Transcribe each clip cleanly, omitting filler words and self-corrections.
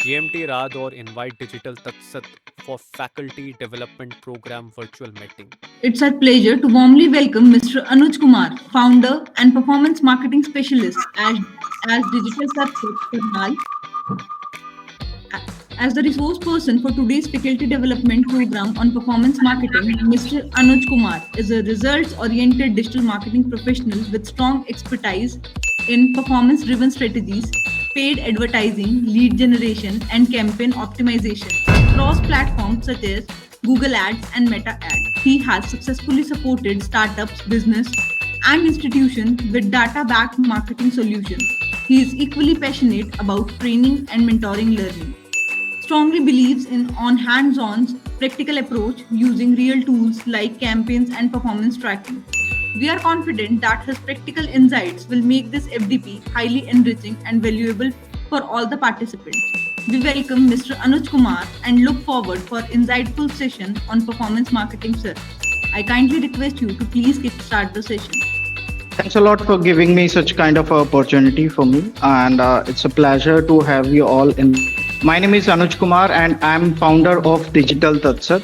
GMT Rador invite Digital Tatsat for Faculty Development Program virtual meeting. It's our pleasure to warmly welcome Mr. Anuj Kumar, founder and performance marketing specialist as Digital Success Karnal. As the resource person for today's faculty development program on performance marketing, Mr. Anuj Kumar is a results oriented digital marketing professional with strong expertise in performance driven strategies, paid advertising, lead generation, and campaign optimization across platforms such as Google Ads and Meta Ads. He has successfully supported startups, business, and institutions with data backed marketing solutions. He is equally passionate about training and mentoring learning, strongly believes in on hands-on practical approach using real tools like campaigns and performance tracking. We are confident that his practical insights will make this FDP highly enriching and valuable for all the participants. We welcome Mr. Anuj Kumar and look forward for insightful session on performance marketing, sir. I kindly request you to please kickstart the session. Thanks a lot for giving me such kind of opportunity for me, and it's a pleasure to have you all in. My name is Anuj Kumar, and I'm founder of Digital Tatsat,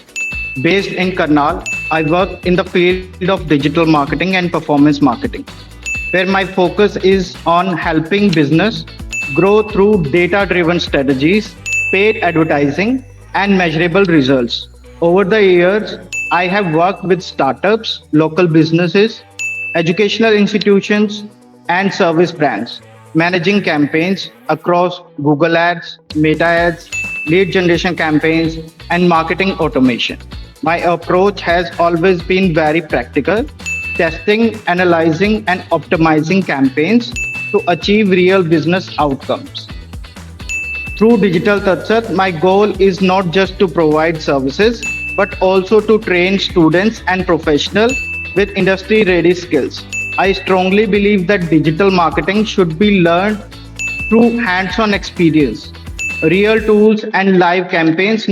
based in Karnal. I work in the field of digital marketing and performance marketing, where my focus is on helping business grow through data-driven strategies, paid advertising, and measurable results. Over the years, I have worked with startups, local businesses, educational institutions, and service brands, managing campaigns across Google Ads, Meta Ads, lead generation campaigns, and marketing automation. My approach has always been very practical, testing, analyzing, and optimizing campaigns to achieve real business outcomes. Through Digital Tatsat, my goal is not just to provide services, but also to train students and professionals with industry ready skills. I strongly believe that digital marketing should be learned through hands on experience, real tools, and live campaigns.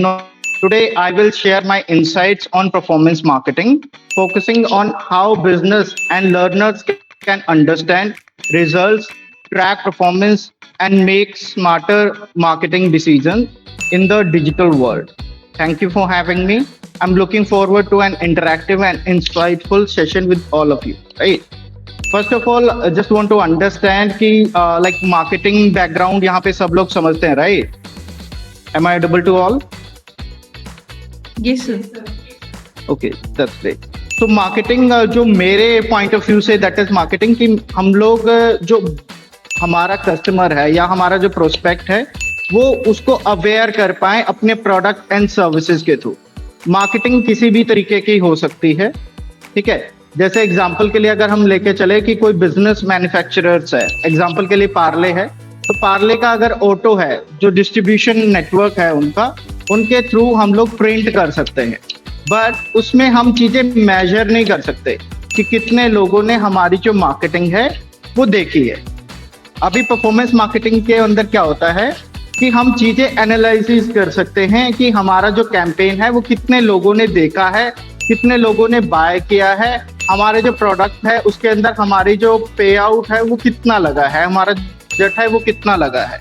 Today, I will share my insights on performance marketing, focusing on how business and learners can understand results, track performance, and make smarter marketing decisions in the digital world. Thank you for having me. I'm looking forward to an interactive and insightful session with all of you. Right. First of all, I just want to understand कि like marketing background यहाँ पे सब लोग समझते हैं, right? Am I audible to all? Yes, sir. Okay, that's great. So marketing जो मेरे point of view से that is marketing कि हम लोग जो हमारा कस्टमर है या हमारा जो प्रोस्पेक्ट है वो उसको अवेयर कर पाए अपने प्रोडक्ट एंड सर्विसेज के थ्रू. मार्केटिंग किसी भी तरीके की हो सकती है, ठीक है. जैसे एग्जांपल के लिए अगर हम लेके चले कि कोई बिजनेस मैन्युफैक्चरर्स है, एग्जांपल के लिए पार्ले है, तो पार्ले का अगर ऑटो है, जो डिस्ट्रीब्यूशन नेटवर्क है उनका, उनके थ्रू हम लोग प्रिंट कर सकते हैं, बट उसमें हम चीजें मेजर नहीं कर सकते कि कितने लोगों ने हमारी जो मार्केटिंग है वो देखी है. अभी परफॉर्मेंस मार्केटिंग के अंदर क्या होता है कि हम चीजें एनालिसिस कर सकते हैं कि हमारा जो कैंपेन है वो कितने लोगों ने देखा है, कितने लोगों ने बाय किया है, हमारे जो प्रोडक्ट है उसके अंदर हमारी जो पे आउट है वो कितना लगा है, हमारा बजट है वो कितना लगा है,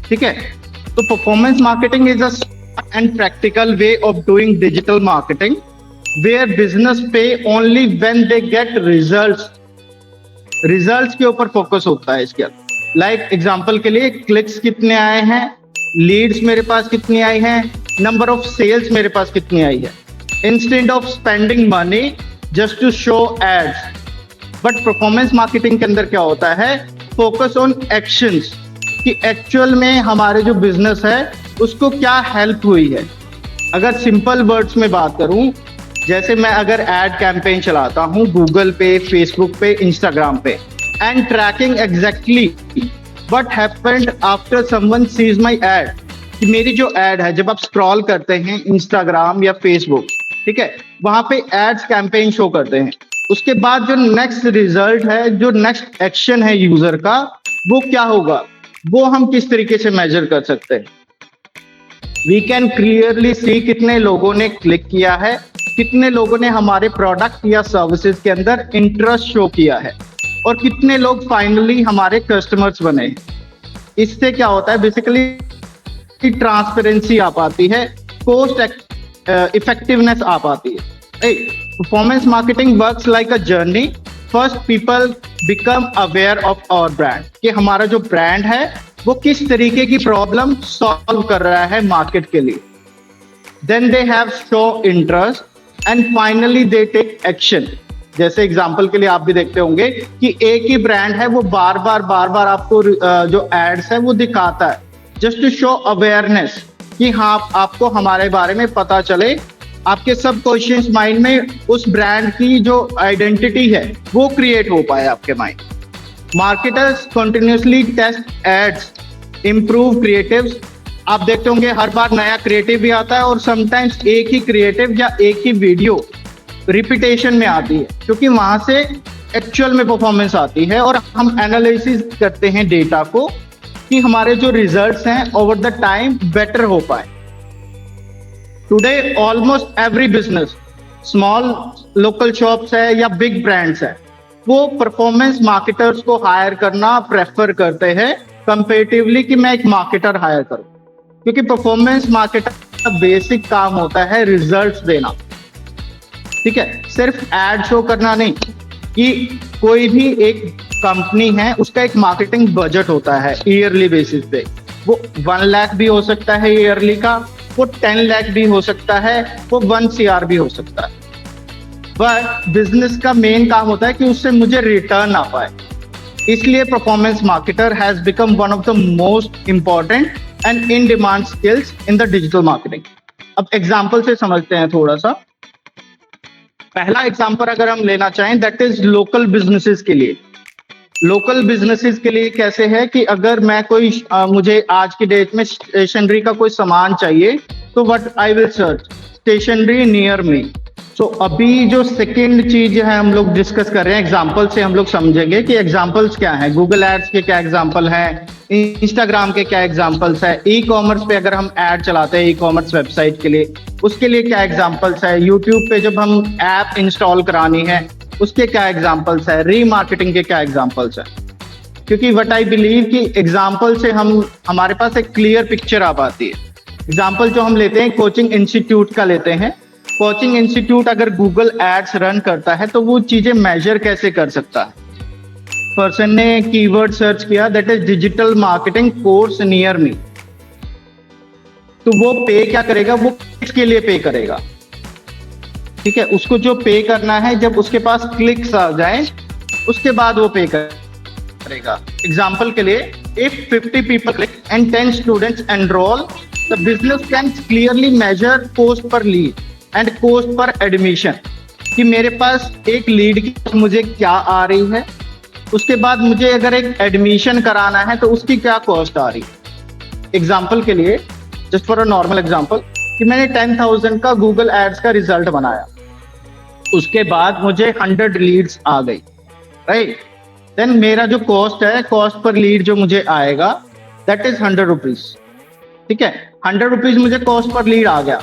ठीक है. तो performance marketing is a and practical way of doing digital marketing where business pay only when they get results. Results के ऊपर फोकस होता है इसके अंदर. लाइक एग्जांपल के लिए क्लिक्स कितने आए हैं, लीड्स मेरे पास कितनी आई हैं, नंबर ऑफ सेल्स मेरे पास कितनी आई है, instead of spending money just to show ads. But performance marketing के अंदर क्या होता है, फोकस ऑन एक्शंस कि एक्चुअल में हमारे जो बिजनेस है उसको क्या हेल्प हुई है. अगर सिंपल वर्ड्स में बात करूं, जैसे मैं अगर एड कैंपेन चलाता हूं गूगल पे, फेसबुक पे, इंस्टाग्राम पे, and tracking exactly what happened after someone sees my ad. कि मेरी जो एड है जब आप स्क्रॉल करते हैं इंस्टाग्राम या फेसबुक, ठीक है, वहां पे एड्स कैंपेन शो करते हैं. उसके बाद जो नेक्स्ट रिजल्ट है, जो नेक्स्ट एक्शन है यूजर का, वो क्या होगा, वो हम किस तरीके से मेजर कर सकते हैं. वी कैन क्लियरली सी कितने लोगों ने क्लिक किया है, कितने लोगों ने हमारे प्रोडक्ट या सर्विसेज के अंदर इंटरेस्ट शो किया है, और कितने लोग फाइनली हमारे कस्टमर्स बने. इससे क्या होता है, बेसिकली की ट्रांसपेरेंसी आ पाती है, कोस्ट इफेक्टिवनेस आ पाती है। Performance marketing works like a journey. First people become aware of our brand, कि हमारा जो ब्रांड है वो किस तरीके की प्रॉब्लम सॉल्व कर रहा है मार्केट के लिए। Then they have show interest and finally they take action. जैसे एग्जांपल के लिए आप भी देखते होंगे कि एक ही ब्रांड है, वो बार बार आपको जो एड्स है वो दिखाता है, जस्ट टू शो अवेयरनेस कि हाँ आपको हमारे बारे में पता चले, आपके सब क्वेश्चंस माइंड में उस ब्रांड की जो आइडेंटिटी है वो क्रिएट हो पाए आपके mind. Marketers continuously test ads, improve creatives. आप देखते होंगे हर बार नया क्रिएटिव भी आता है और समटाइम्स एक ही क्रिएटिव या एक ही वीडियो रिपीटेशन में आती है, क्योंकि वहां से एक्चुअल में परफॉर्मेंस आती है और हम एनालिसिस करते हैं डेटा को कि हमारे जो रिजल्ट्स हैं ओवर द टाइम बेटर हो पाए। Today almost every business, small local shops है या बिग ब्रांड्स है, वो परफॉर्मेंस मार्केटर्स को हायर करना प्रेफर करते हैं कंपेरेटिवली कि मैं एक मार्केटर हायर करूं, क्योंकि परफॉर्मेंस मार्केटर का बेसिक काम होता है रिजल्ट्स देना। ठीक है, सिर्फ एड शो करना नहीं, कि कोई भी एक कंपनी है उसका एक मार्केटिंग बजट होता है ईयरली बेसिस पे, वो 1 लाख भी हो सकता है ईयरली का, वो 10 लाख भी हो सकता है, वो 1 CR भी हो सकता है। बट बिजनेस का मेन काम होता है कि उससे मुझे रिटर्न आ पाए, इसलिए performance marketer has become one of the most important and in demand skills in the digital marketing. अब एग्जाम्पल से समझते हैं थोड़ा सा। पहला एग्जाम्पल अगर हम लेना चाहें, दैट इज लोकल बिजनेसेस के लिए। लोकल बिजनेसेस के लिए कैसे है कि अगर मैं कोई मुझे आज की डेट में स्टेशनरी का कोई सामान चाहिए, तो what I will search, stationery near me. So अभी जो सेकंड चीज है हम लोग डिस्कस कर रहे हैं, एग्जांपल से हम लोग समझेंगे कि एग्जांपल्स क्या हैं, गूगल एड्स के क्या एग्जांपल हैं, इंस्टाग्राम के क्या एग्जांपल्स है, ई कॉमर्स पे अगर हम ऐड चलाते हैं ई कॉमर्स वेबसाइट के लिए, उसके लिए क्या एग्जांपल्स है, यूट्यूब पे जब हम ऐप इंस्टॉल करानी है उसके क्या एग्जांपल्स है, रीमार्केटिंग के क्या एग्जांपल्स है। क्योंकि व्हाट आई बिलीव कि एग्जांपल से हमारे पास एक क्लियर पिक्चर आ पाती है। एग्जांपल जो हम लेते हैं कोचिंग इंस्टीट्यूट का लेते हैं। कोचिंग इंस्टीट्यूट अगर गूगल एड्स रन करता है तो वो चीजें मेजर कैसे कर सकता है। पर्सन ने कीवर्ड सर्च किया, that is digital marketing course near me, तो वो पे क्या करेगा, वो किसके लिए पे करेगा। ठीक है, उसको जो पे करना है जब उसके पास क्लिक्स आ जाए उसके बाद वो पे करेगा। एग्जाम्पल के लिए, if 50 people click and 10 students enroll, the business can clearly measure cost per lead and cost per admission, कि मेरे पास एक लीड की मुझे क्या आ रही है, उसके बाद मुझे अगर एक एडमिशन कराना है तो उसकी क्या कॉस्ट आ रही है। एग्जाम्पल के लिए, just for a normal example, कि मैंने 10,000 का गूगल एड्स का रिजल्ट बनाया, उसके बाद मुझे 100 लीड्स आ गई, राइट। देन मेरा जो कॉस्ट है, कॉस्ट पर लीड जो मुझे आएगा, दैट इज 100 रुपीज। ठीक है, 100 रुपीज मुझे कॉस्ट पर लीड आ गया।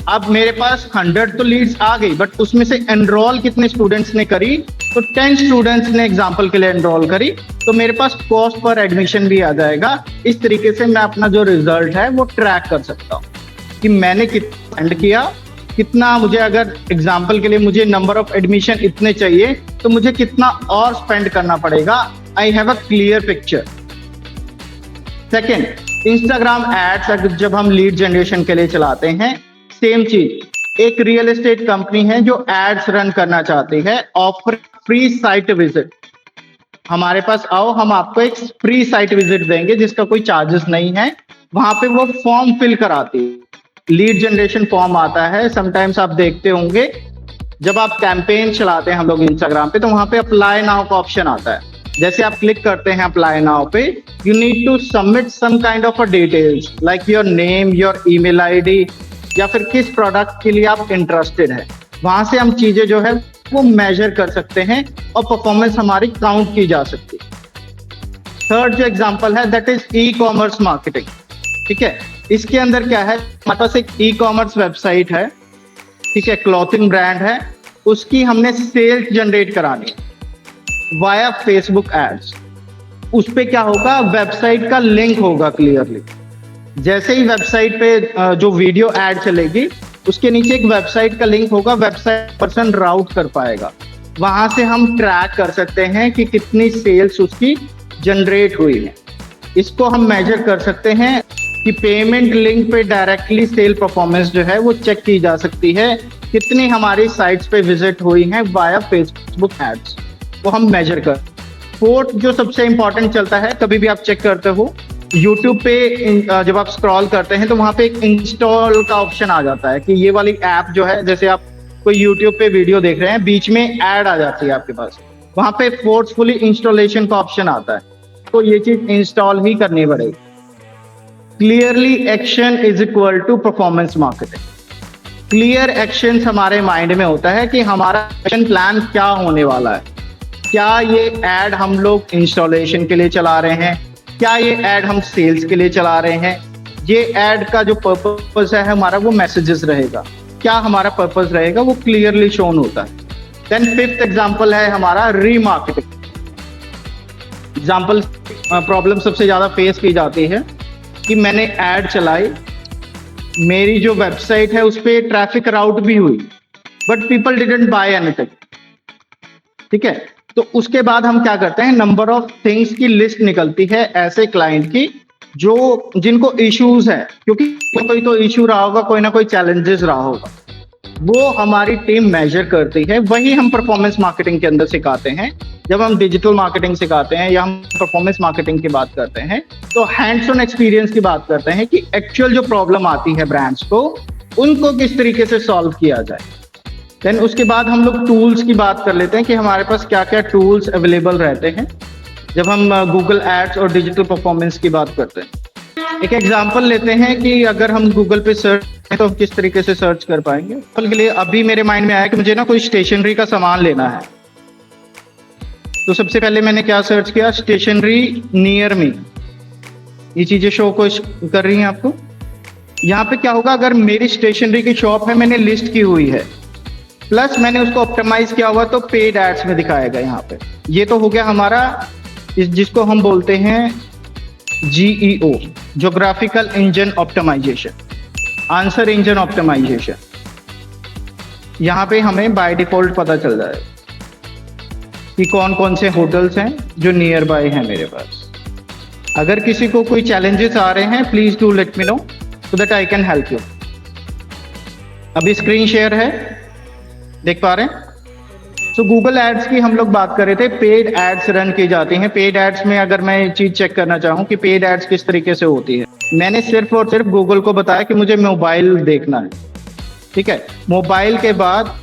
अब मेरे पास 100 तो लीड्स आ गई, बट उसमें से एनरोल कितने स्टूडेंट्स ने करी, तो 10 स्टूडेंट्स ने एग्जाम्पल के लिए एनरोल करी, तो मेरे पास कॉस्ट पर एडमिशन भी आ जाएगा। इस तरीके से मैं अपना जो रिजल्ट है वो ट्रैक कर सकता हूँ कि मैंने कितना स्पेंड किया, कितना मुझे, अगर एग्जाम्पल के लिए मुझे नंबर ऑफ एडमिशन इतने चाहिए तो मुझे कितना और स्पेंड करना पड़ेगा। I have a clear picture. Second, Instagram ads जब हम लीड जनरेशन के लिए चलाते हैं, सेम चीज। एक रियल एस्टेट कंपनी है जो एड्स रन करना चाहती है, ऑफर फ्री साइट विजिट। हमारे पास आओ, हम आपको एक फ्री साइट विजिट देंगे जिसका कोई चार्जेस नहीं है। वहां पे वो फॉर्म फिल कराती है, लीड जनरेशन फॉर्म आता है। समटाइम्स आप देखते होंगे जब आप कैंपेन चलाते हैं हम लोग इंस्टाग्राम पे, तो वहां पे अप्लाई नाउ का ऑप्शन आता है। जैसे आप क्लिक करते हैं अप्लाई नाउ पे, you need to submit some kind of a details like your name, your email ID, या फिर किस प्रोडक्ट के लिए आप इंटरेस्टेड है। वहां से हम चीजें जो है वो मेजर कर सकते हैं और परफॉर्मेंस हमारी काउंट की जा सकती है। थर्ड जो एग्जांपल है, that is e commerce marketing. ठीक है, इसके अंदर क्या है, हमारे पास एक ई कॉमर्स वेबसाइट है, ठीक है, क्लॉथिंग ब्रांड है, उसकी हमने सेल्स जनरेट करानी है वाया फेसबुक एड्स। उस पे क्या होगा, वेबसाइट का लिंक होगा क्लियरली। जैसे ही वेबसाइट पे जो वीडियो ऐड चलेगी उसके नीचे एक वेबसाइट का लिंक होगा, वेबसाइट पर्सन राउट कर पाएगा, वहां से हम ट्रैक कर सकते हैं कि कितनी सेल्स उसकी जनरेट हुई है। इसको हम मेजर कर सकते हैं कि पेमेंट लिंक पे डायरेक्टली सेल परफॉर्मेंस जो है वो चेक की जा सकती है, कितनी हमारी साइट्स पे विजिट हुई हैं वाया फेसबुक एड्स, वो हम मेजर कर। फोर्थ जो सबसे इंपॉर्टेंट चलता है, कभी भी आप चेक करते हो यूट्यूब पे जब आप स्क्रॉल करते हैं तो वहां पे एक इंस्टॉल का ऑप्शन आ जाता है कि ये वाली ऐप जो है, जैसे आप कोई यूट्यूब पे वीडियो देख रहे हैं, बीच में ऐड आ जाती है आपके पास, वहां पे फोर्सफुली इंस्टॉलेशन का ऑप्शन आता है, तो ये चीज इंस्टॉल ही करनी पड़ेगी। Clearly action is equal to performance marketing. Clear action हमारे माइंड में होता है कि हमारा एक्शन प्लान क्या होने वाला है। क्या ये ऐड हम लोग इंस्टॉलेशन के लिए चला रहे हैं, क्या ये ऐड हम सेल्स के लिए चला रहे हैं, ये ऐड का जो पर्पस है हमारा वो मैसेजेस रहेगा, क्या हमारा पर्पस रहेगा वो क्लियरली शोन होता है। देन फिफ्थ एग्जांपल है हमारा रीमार्केटिंग। एग्जांपल प्रॉब्लम सबसे ज्यादा फेस की जाती है कि मैंने ऐड चलाई, मेरी जो वेबसाइट है उस पर ट्रैफिक राउट भी हुई, but people didn't buy anything. ठीक है, तो उसके बाद हम क्या करते हैं, नंबर ऑफ थिंग्स की लिस्ट निकलती है ऐसे क्लाइंट की जो जिनको इश्यूज है, क्योंकि कोई तो इश्यू रहा होगा, कोई ना कोई चैलेंजेस रहा होगा, वो हमारी टीम मेजर करती है। वही हम परफॉर्मेंस मार्केटिंग के अंदर सिखाते हैं। जब हम डिजिटल मार्केटिंग सिखाते हैं या हम परफॉर्मेंस मार्केटिंग की बात करते हैं तो हैंड्स ऑन एक्सपीरियंस की बात करते हैं कि एक्चुअल जो प्रॉब्लम आती है ब्रांड्स को, उनको किस तरीके से सॉल्व किया जाए। देन उसके बाद हम लोग टूल्स की बात कर लेते हैं कि हमारे पास क्या क्या टूल्स अवेलेबल रहते हैं जब हम गूगल एड्स और डिजिटल परफॉर्मेंस की बात करते हैं। एक एग्जांपल लेते हैं कि अगर हम गूगल पे सर्च करें तो हम किस तरीके से सर्च कर पाएंगे। एग्जांपल के लिए अभी मेरे माइंड में आया कि मुझे ना कोई स्टेशनरी का सामान लेना है, तो सबसे पहले मैंने क्या सर्च किया, स्टेशनरी नियर मी। ये चीजें शो को कर रही हैं आपको। यहाँ पे क्या होगा, अगर मेरी स्टेशनरी की शॉप है, मैंने लिस्ट की हुई है, प्लस मैंने उसको ऑप्टिमाइज किया हुआ तो पेड एड्स में दिखाएगा यहाँ पे। ये तो हो गया हमारा जिसको हम बोलते हैं GEO, geographical engine optimisation, answer engine optimisation. यहाँ पे हमें बाय डिफॉल्ट पता चल जाएगा कि कौन कौन से होटल्स हैं जो नियर बाय हैं मेरे पास। अगर किसी को कोई चैलेंजेस आ रहे हैं, please do let me know so that I can help you. अभी स्क्रीन शेयर है, देख पा रहे हैं। तो गूगल एड्स की हम लोग बात कर रहे थे, पेड एड्स रन की जाती हैं। पेड एड्स में अगर मैं ये चीज चेक करना चाहूँ कि पेड एड्स किस तरीके से होती है, मैंने सिर्फ और सिर्फ गूगल को बताया कि मुझे मोबाइल देखना है। ठीक है, मोबाइल के बाद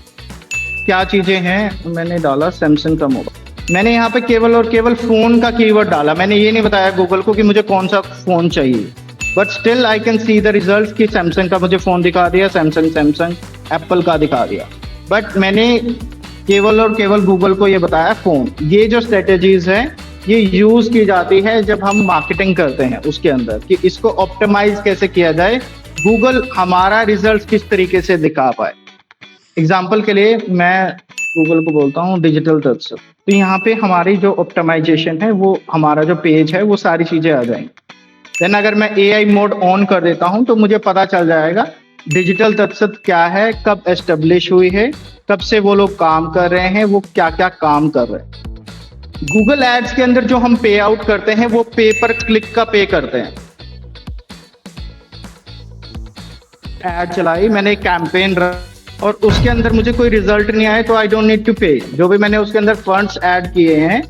क्या चीजें हैं, मैंने डाला सैमसंग का मोबाइल। मैंने यहाँ पे केवल और केवल फोन का कीवर्ड डाला, मैंने ये नहीं बताया गूगल को कि मुझे कौन सा फोन चाहिए, but still I can see the result कि सैमसंग का मुझे फोन दिखा दिया, सैमसंग एप्पल का दिखा दिया, बट मैंने केवल और केवल गूगल को ये बताया फोन। ये जो स्ट्रेटेजीज हैं ये यूज की जाती है जब हम मार्केटिंग करते हैं उसके अंदर, कि इसको ऑप्टिमाइज कैसे किया जाए, गूगल हमारा रिजल्ट किस तरीके से दिखा पाए। एग्जाम्पल के लिए मैं गूगल को बोलता हूँ डिजिटल तत्व, तो यहाँ पे हमारी जो ऑप्टिमाइजेशन है, वो हमारा जो पेज है, वो सारी चीजें आ जाएंगी। देन अगर मैं AI मोड ऑन कर देता हूँ तो मुझे पता चल जाएगा डिजिटल तत्व क्या है, कब एस्टेब्लिश हुई है, कब से वो लोग काम कर रहे हैं, वो क्या क्या काम कर रहे हैं। गूगल एड्स के अंदर जो हम पे आउट करते हैं वो पे पर क्लिक का पे करते हैं। एड चलाई मैंने, कैंपेन और उसके अंदर मुझे कोई रिजल्ट नहीं आया तो आई डोंट नीड टू पे। जो भी मैंने उसके अंदर फंड्स ऐड किए हैं,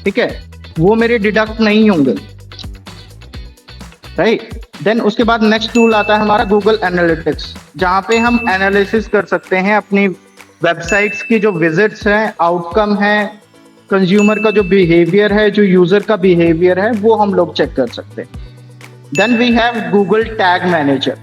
ठीक है, वो मेरे डिडक्ट नहीं होंगे, राइट। देन उसके बाद नेक्स्ट टूल आता है हमारा गूगल एनालिटिक्स, जहां पे हम एनालिसिस कर सकते हैं अपनी वेबसाइट्स की जो विजिट्स हैं, आउटकम है, कंज्यूमर का जो बिहेवियर है, जो यूजर का बिहेवियर है, वो हम लोग चेक कर सकते हैं। Then we have Google tag manager,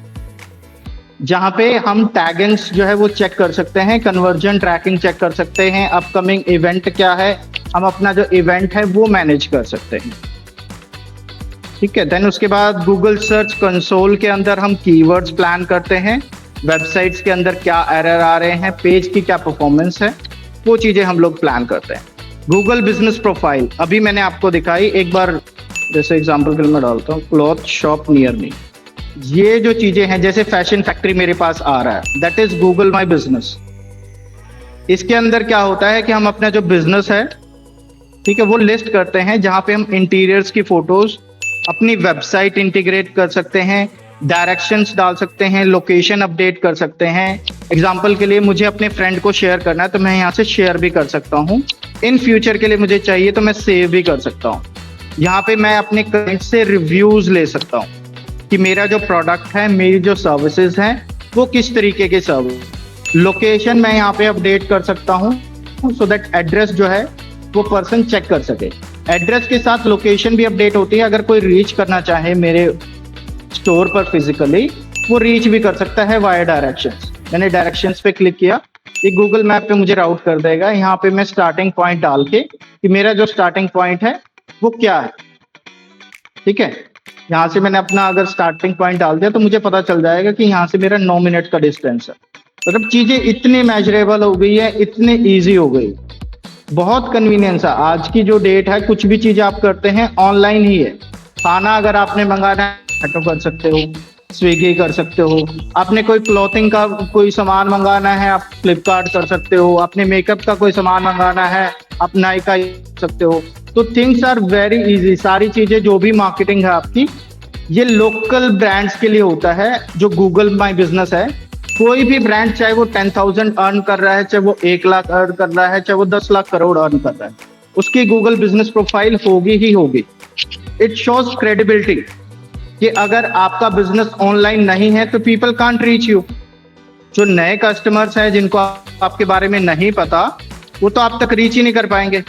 जहां पे हम टैगिंग्स जो है वो चेक कर सकते हैं, कन्वर्जन ट्रैकिंग चेक कर सकते हैं, अपकमिंग इवेंट क्या है, हम अपना जो इवेंट है वो मैनेज कर सकते हैं। ठीक है, देन उसके बाद गूगल सर्च कंसोल के अंदर हम कीवर्ड्स प्लान करते हैं, वेबसाइट्स के अंदर क्या एरर आ रहे हैं, पेज की क्या परफॉर्मेंस है, वो चीजें हम लोग प्लान करते हैं। गूगल बिजनेस प्रोफाइल अभी मैंने आपको दिखाई, एक बार जैसे एग्जांपल के लिए मैं डालता हूँ क्लॉथ शॉप नियर मी, ये जो चीजें हैं, जैसे फैशन फैक्ट्री मेरे पास आ रहा है, that is Google my business. इसके अंदर क्या होता है कि हम अपना जो बिजनेस है, ठीक है, वो लिस्ट करते हैं, जहां पे हम इंटीरियर्स की फोटोज अपनी वेबसाइट इंटीग्रेट कर सकते हैं, डायरेक्शंस डाल सकते हैं, लोकेशन अपडेट कर सकते हैं। एग्जांपल के लिए मुझे अपने फ्रेंड को शेयर करना है तो मैं यहाँ से शेयर भी कर सकता हूँ। इन फ्यूचर के लिए मुझे चाहिए तो मैं सेव भी कर सकता हूँ। यहाँ पे मैं अपने क्लाइंट से रिव्यूज ले सकता हूँ कि मेरा जो प्रोडक्ट है, मेरी जो सर्विसेज हैं, वो किस तरीके के सर्विस। लोकेशन मैं यहाँ पे अपडेट कर सकता हूँ सो दैट एड्रेस जो है वो पर्सन चेक कर सके। एड्रेस के साथ लोकेशन भी अपडेट होती है। अगर कोई रीच करना चाहे मेरे स्टोर पर फिजिकली, वो रीच भी कर सकता है वाया डायरेक्शंस। मैंने डायरेक्शंस पे क्लिक किया, ये गूगल मैप पे मुझे राउट कर देगा। यहाँ पे मैं स्टार्टिंग पॉइंट डाल के कि मेरा जो स्टार्टिंग पॉइंट है वो क्या है, ठीक है। यहाँ से मैंने अपना अगर स्टार्टिंग पॉइंट डाल दिया तो मुझे पता चल जाएगा कि यहाँ से मेरा 9 मिनट का डिस्टेंस है। मतलब चीजें इतनी मेजरेबल हो गई है, इतनी ईजी हो गई, बहुत कन्वीनियंस है। आज की जो डेट है, कुछ भी चीज आप करते हैं ऑनलाइन ही है। खाना अगर आपने मंगाना है ऑटो कर सकते हो, स्विगी कर सकते हो। आपने कोई क्लॉथिंग का कोई सामान मंगाना है, आप फ्लिपकार्ट कर सकते हो। आपने मेकअप का कोई सामान मंगाना है, आप नायका कर सकते हो। तो थिंग्स आर वेरी इजी। सारी चीजें जो भी मार्केटिंग है आपकी, ये लोकल ब्रांड्स के लिए होता है। जो गूगल माई बिजनेस है, कोई भी ब्रांड, चाहे वो 10,000 अर्न कर रहा है, चाहे वो 1 लाख अर्न कर रहा है, चाहे वो 10 लाख करोड़ अर्न कर रहा है, उसकी गूगल बिजनेस प्रोफाइल होगी ही होगी। इट शोज क्रेडिबिलिटी कि अगर आपका बिजनेस ऑनलाइन नहीं है तो पीपल कांट रीच यू। जो नए कस्टमर्स हैं, जिनको आपके बारे में नहीं पता, वो तो आप तक रीच ही नहीं कर पाएंगे।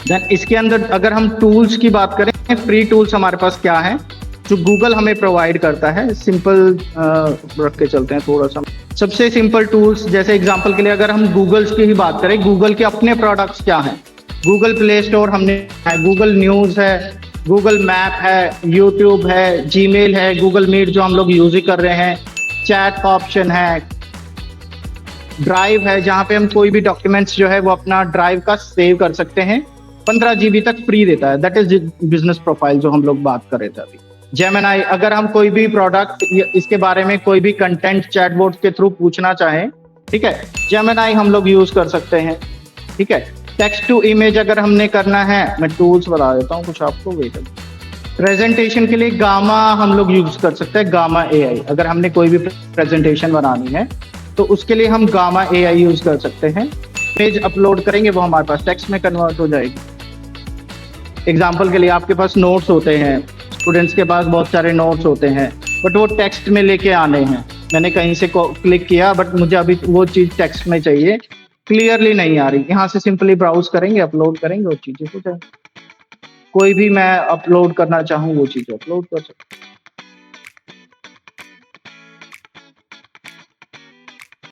देन इसके अंदर अगर हम टूल्स की बात करें, फ्री टूल्स हमारे पास क्या है जो गूगल हमें प्रोवाइड करता है। सिंपल रख के चलते हैं थोड़ा सा। सबसे सिंपल टूल्स, जैसे एग्जांपल के लिए अगर हम गूगल्स की ही बात करें, गूगल के अपने प्रोडक्ट्स क्या हैं। गूगल प्ले स्टोर हमने है, गूगल न्यूज़ है, गूगल मैप है, यूट्यूब है, जीमेल है, गूगल मीट जो हम लोग यूज ही कर रहे हैं, चैट का ऑप्शन है, ड्राइव है जहाँ पे हम कोई भी डॉक्यूमेंट्स जो है वो अपना ड्राइव का सेव कर सकते हैं। 15 GB तक फ्री देता है। दैट इज बिजनेस प्रोफाइल जो हम लोग बात कर रहे थे अभी। जेमिनी, अगर हम कोई भी प्रोडक्ट इसके बारे में कोई भी कंटेंट चैटबॉट के थ्रू पूछना चाहें, ठीक है, जेमिनी हम लोग यूज कर सकते हैं, ठीक है। टेक्स्ट टू इमेज अगर हमने करना है, मैं टूल्स बता देता हूँ कुछ आपको, वेट। प्रेजेंटेशन के लिए गामा हम लोग यूज कर सकते हैं, गामा AI। अगर हमने कोई भी प्रेजेंटेशन बनानी है तो उसके लिए हम गामा AI यूज कर सकते हैं। पेज अपलोड करेंगे, वो हमारे पास टेक्स्ट में कन्वर्ट हो जाएगी। एग्जाम्पल के लिए आपके पास नोट्स होते हैं, स्टूडेंट्स के पास बहुत सारे नोट्स होते हैं, बट वो टेक्स्ट में लेके आने हैं। मैंने कहीं से क्लिक किया, बट मुझे अभी वो चीज टेक्स्ट में चाहिए, क्लियरली नहीं आ रही। यहाँ से सिंपली ब्राउज करेंगे, अपलोड करेंगे, वो चीजें हो जाएंगी। कोई भी मैं अपलोड करना चाहूँ वो चीज अपलोड कर सकते।